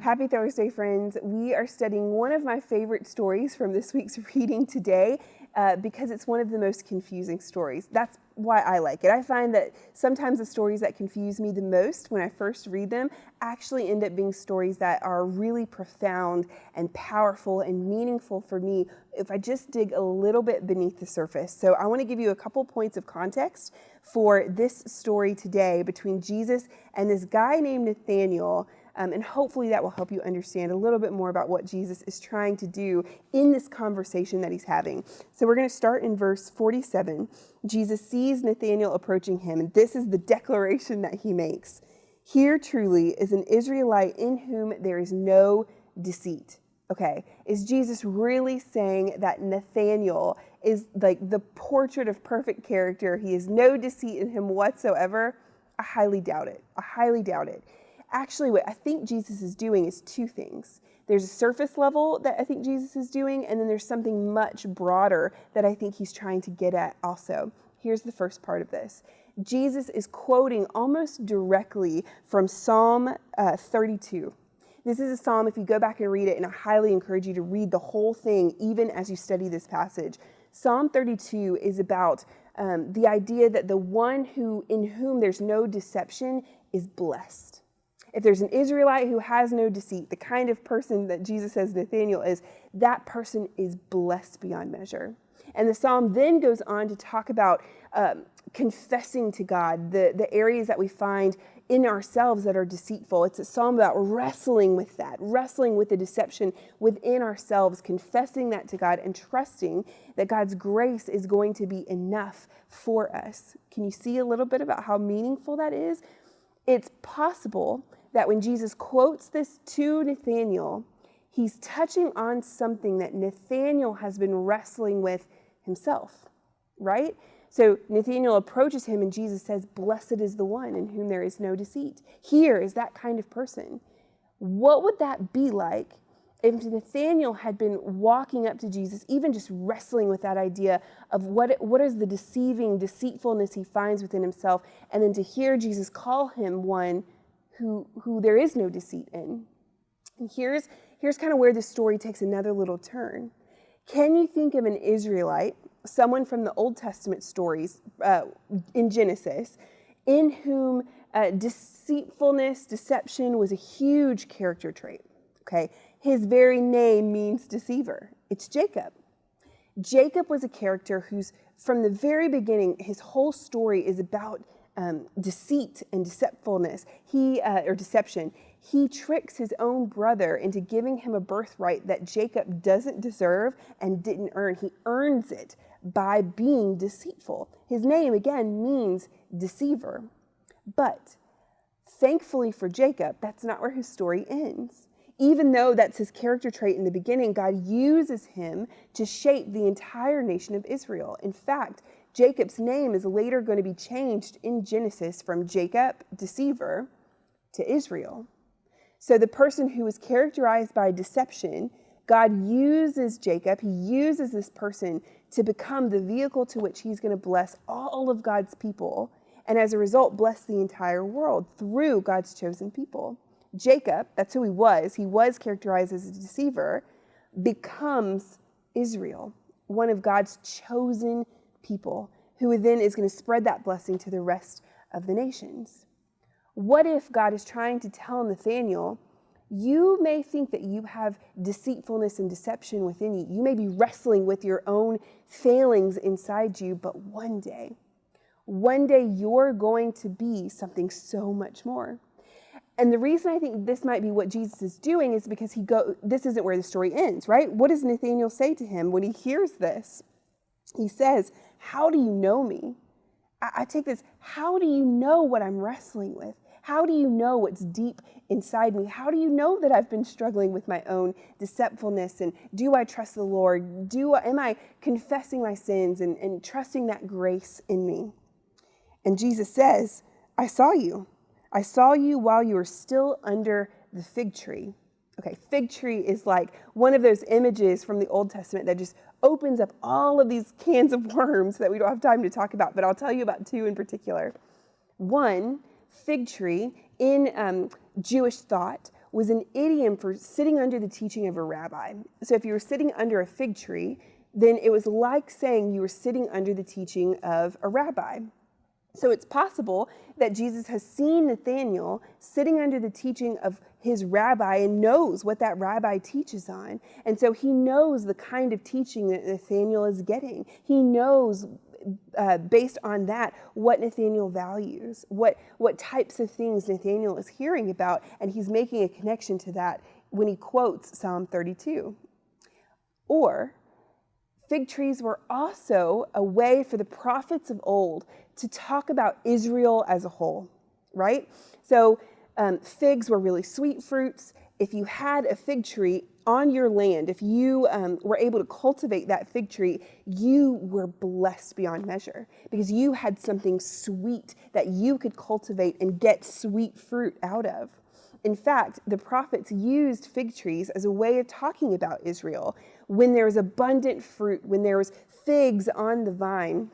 Happy Thursday, friends. We are studying one of my favorite stories from this week's reading today because it's one of the most confusing stories. That's why I like it. I find that sometimes the stories that confuse me the most when I first read them actually end up being stories that are really profound and powerful and meaningful for me if I just dig a little bit beneath the surface. So I want to give you a couple points of context for this story today between Jesus and this guy named Nathaniel. And hopefully that will help you understand a little bit more about what Jesus is trying to do in this conversation that he's having. So we're going to start in verse 47. Jesus sees Nathanael approaching him, and this is the declaration that he makes. Here truly is an Israelite in whom there is no deceit. Okay, is Jesus really saying that Nathanael is like the portrait of perfect character? He has no deceit in him whatsoever? I highly doubt it. I highly doubt it. Actually, what I think Jesus is doing is two things. There's a surface level that I think Jesus is doing, and then there's something much broader that I think he's trying to get at also. Here's the first part of this. Jesus is quoting almost directly from Psalm 32. This is a psalm, if you go back and read it, and I highly encourage you to read the whole thing, even as you study this passage. Psalm 32 is about the idea that the one in whom there's no deception is blessed. If there's an Israelite who has no deceit, the kind of person that Jesus says Nathanael is, that person is blessed beyond measure. And the psalm then goes on to talk about confessing to God, the areas that we find in ourselves that are deceitful. It's a psalm about wrestling with that, wrestling with the deception within ourselves, confessing that to God and trusting that God's grace is going to be enough for us. Can you see a little bit about how meaningful that is? It's possible that when Jesus quotes this to Nathanael, he's touching on something that Nathanael has been wrestling with himself, right? So Nathanael approaches him and Jesus says, "Blessed is the one in whom there is no deceit." Here is that kind of person. What would that be like if Nathanael had been walking up to Jesus, even just wrestling with that idea of what is the deceitfulness he finds within himself, and then to hear Jesus call him one who there is no deceit in? And here's kind of where the story takes another little turn. Can you think of an Israelite, someone from the Old Testament stories in Genesis, in whom deceitfulness, deception was a huge character trait? Okay, his very name means deceiver. It's Jacob. Jacob was a character who's, from the very beginning, his whole story is about deceit and deceitfulness. Or deception. He tricks his own brother into giving him a birthright that Jacob doesn't deserve and didn't earn. He earns it by being deceitful. His name, again, means deceiver. But thankfully for Jacob, that's not where his story ends. Even though that's his character trait in the beginning, God uses him to shape the entire nation of Israel. In fact, Jacob's name is later going to be changed in Genesis from Jacob, deceiver, to Israel. So the person who is characterized by deception, God uses Jacob, he uses this person to become the vehicle to which he's going to bless all of God's people, and as a result, bless the entire world through God's chosen people. Jacob, that's who he was characterized as a deceiver, becomes Israel, one of God's chosen people, who then is going to spread that blessing to the rest of the nations. What if God is trying to tell Nathanael, you may think that you have deceitfulness and deception within you. You may be wrestling with your own failings inside you, but one day you're going to be something so much more. And the reason I think this might be what Jesus is doing is because this isn't where the story ends, right? What does Nathanael say to him when he hears this? He says, "How do you know me?" I take this, how do you know what I'm wrestling with? How do you know what's deep inside me? How do you know that I've been struggling with my own deceitfulness? And do I trust the Lord? Am I confessing my sins and trusting that grace in me? And Jesus says, I saw you while you were still under the fig tree. Okay, fig tree is like one of those images from the Old Testament that just opens up all of these cans of worms that we don't have time to talk about, but I'll tell you about two in particular. One, fig tree in Jewish thought was an idiom for sitting under the teaching of a rabbi. So if you were sitting under a fig tree, then it was like saying you were sitting under the teaching of a rabbi. So it's possible that Jesus has seen Nathanael sitting under the teaching of his rabbi and knows what that rabbi teaches on. And so he knows the kind of teaching that Nathanael is getting. He knows, based on that, what Nathanael values, what types of things Nathanael is hearing about, and he's making a connection to that when he quotes Psalm 32. Or, fig trees were also a way for the prophets of old to talk about Israel as a whole, right? So figs were really sweet fruits. If you had a fig tree on your land, if you were able to cultivate that fig tree, you were blessed beyond measure because you had something sweet that you could cultivate and get sweet fruit out of. In fact, the prophets used fig trees as a way of talking about Israel. When there was abundant fruit, when there was figs on the vine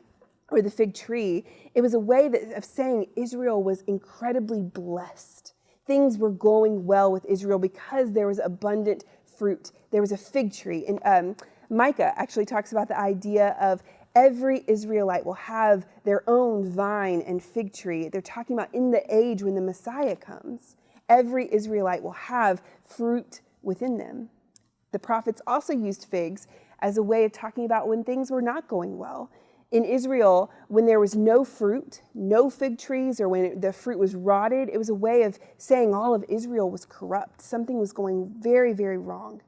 or the fig tree, it was a way of saying Israel was incredibly blessed. Things were going well with Israel because there was abundant fruit. There was a fig tree. And Micah actually talks about the idea of every Israelite will have their own vine and fig tree. They're talking about in the age when the Messiah comes. Every Israelite will have fruit within them. The prophets also used figs as a way of talking about when things were not going well. In Israel, when there was no fruit, no fig trees, or when the fruit was rotted, it was a way of saying all of Israel was corrupt. Something was going very, very wrong.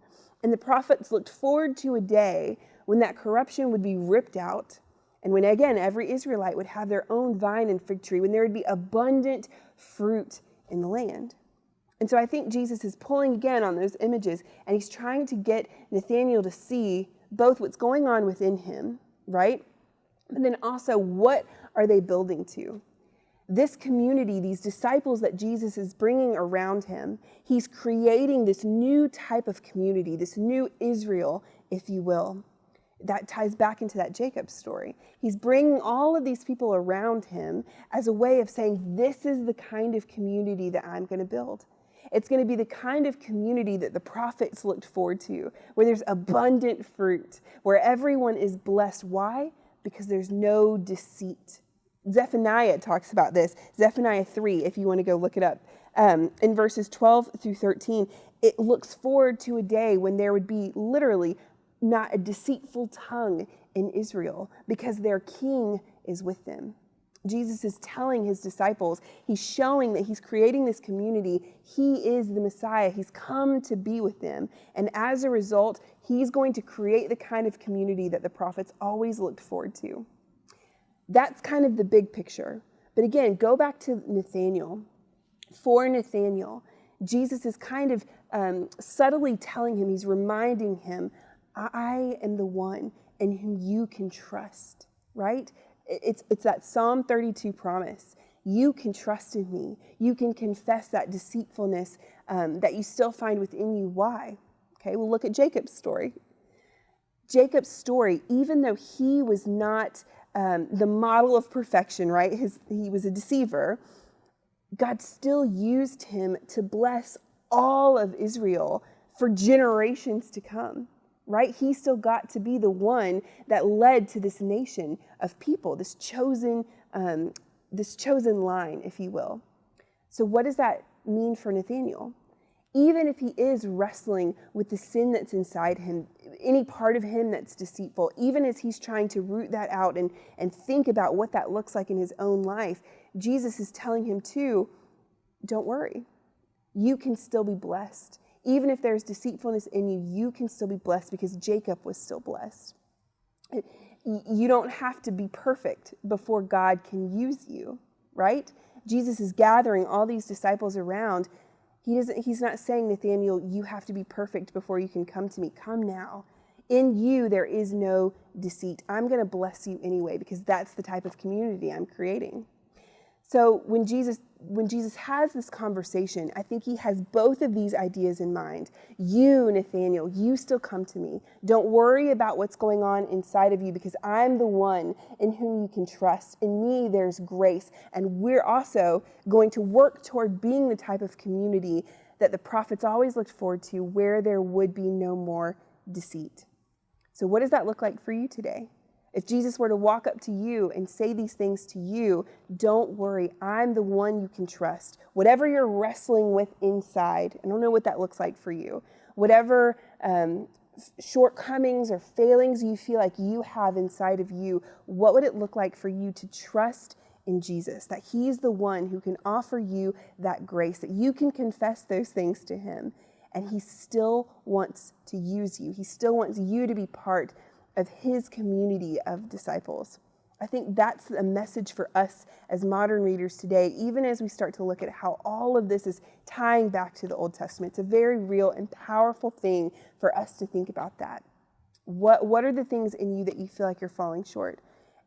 And the prophets looked forward to a day when that corruption would be ripped out, and when, again, every Israelite would have their own vine and fig tree, when there would be abundant fruit in the land. And so I think Jesus is pulling again on those images, and he's trying to get Nathanael to see both what's going on within him, right? But then also, what are they building to? This community, these disciples that Jesus is bringing around him, he's creating this new type of community, this new Israel, if you will. That ties back into that Jacob story. He's bringing all of these people around him as a way of saying, this is the kind of community that I'm going to build. It's going to be the kind of community that the prophets looked forward to, where there's abundant fruit, where everyone is blessed. Why? Because there's no deceit. Zephaniah talks about this. Zephaniah 3, if you want to go look it up. In verses 12 through 13, it looks forward to a day when there would be literally not a deceitful tongue in Israel because their king is with them. Jesus is telling his disciples, he's showing that he's creating this community. He is the Messiah. He's come to be with them. And as a result, he's going to create the kind of community that the prophets always looked forward to. That's kind of the big picture. But again, go back to Nathanael. For Nathanael, Jesus is kind of subtly telling him, he's reminding him, I am the one in whom you can trust, right? It's that Psalm 32 promise. You can trust in me. You can confess that deceitfulness that you still find within you. Why? Okay, we'll look at Jacob's story. Jacob's story, even though he was not the model of perfection, right? He was a deceiver. God still used him to bless all of Israel for generations to come. Right? He still got to be the one that led to this nation of people, this chosen line, if you will. So what does that mean for Nathanael? Even if he is wrestling with the sin that's inside him, any part of him that's deceitful, even as he's trying to root that out and think about what that looks like in his own life, Jesus is telling him too, don't worry. You can still be blessed. Even if there's deceitfulness in you, you can still be blessed because Jacob was still blessed. You don't have to be perfect before God can use you, right? Jesus is gathering all these disciples around. He's not saying, Nathanael, you have to be perfect before you can come to me. Come now. In you, there is no deceit. I'm going to bless you anyway because that's the type of community I'm creating. So when Jesus has this conversation, I think he has both of these ideas in mind. You, Nathanael, you still come to me. Don't worry about what's going on inside of you because I'm the one in whom you can trust. In me, there's grace. And we're also going to work toward being the type of community that the prophets always looked forward to, where there would be no more deceit. So what does that look like for you today? If Jesus were to walk up to you and say these things to you, don't worry, I'm the one you can trust. Whatever you're wrestling with inside, I don't know what that looks like for you, whatever shortcomings or failings you feel like you have inside of you, what would it look like for you to trust in Jesus, that he's the one who can offer you that grace, that you can confess those things to him, and he still wants to use you. He still wants you to be part of his community of disciples. I think that's a message for us as modern readers today, even as we start to look at how all of this is tying back to the Old Testament. It's a very real and powerful thing for us to think about that. What are the things in you that you feel like you're falling short?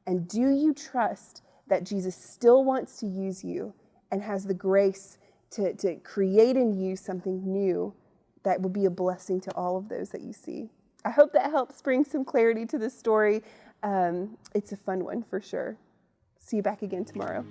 And do you trust that Jesus still wants to use you and has the grace to create in you something new that will be a blessing to all of those that you see? I hope that helps bring some clarity to this story. It's a fun one for sure. See you back again tomorrow.